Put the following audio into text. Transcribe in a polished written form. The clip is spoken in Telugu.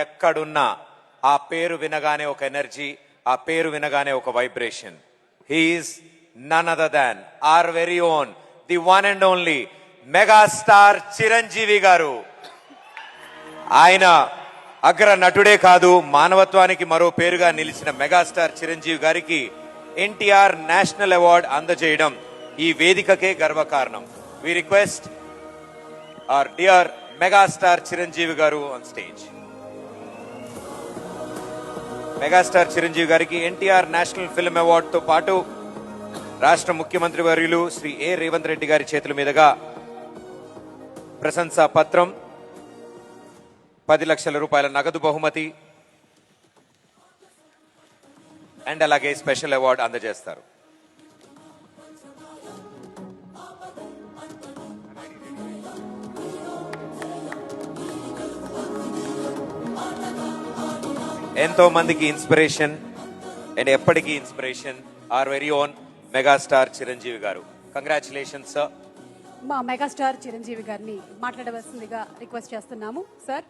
ఎక్కడున్నా ఆ పేరు వినగానే ఒక ఎనర్జీ, ఆ పేరు వినగానే ఒక vibration. He's none other than our very own, the one and only megastar Chiranjeevi garu. ఆయన అగ్ర నటుడే కాదు, మానవత్వానికి మరో పేరుగా నిలిచిన మెగాస్టార్ చిరంజీవి గారికి ఎన్టీఆర్ నేషనల్ అవార్డు అందజేయడం ఈ వేదికకే గర్వకారణం. We request our dear megastar Chiranjeevi garu on stage. Megastar Chiranjeevi గారికి ఎన్టీఆర్ నేషనల్ ఫిల్మ్ అవార్డు తో పాటు రాష్ట్ర ముఖ్యమంత్రి వర్యులు శ్రీ ఏ రేవంత్ రెడ్డి గారి చేతుల మీదుగా ప్రశంసా పత్రం, 10 లక్షల రూపాయల నగదు బహుమతి అండ్ అలాగే స్పెషల్ అవార్డు అందజేస్తారు. ఎంతో మందికి ఇన్స్పిరేషన్ అండ్ ఎప్పటికీ inspiration our very own megastar Chiranjeevi garu. Congratulations sir. మా మెగాస్టార్ చిరంజీవి గారిని మాట్లాడవలసిందిగా రిక్వెస్ట్ చేస్తున్నాము సార్.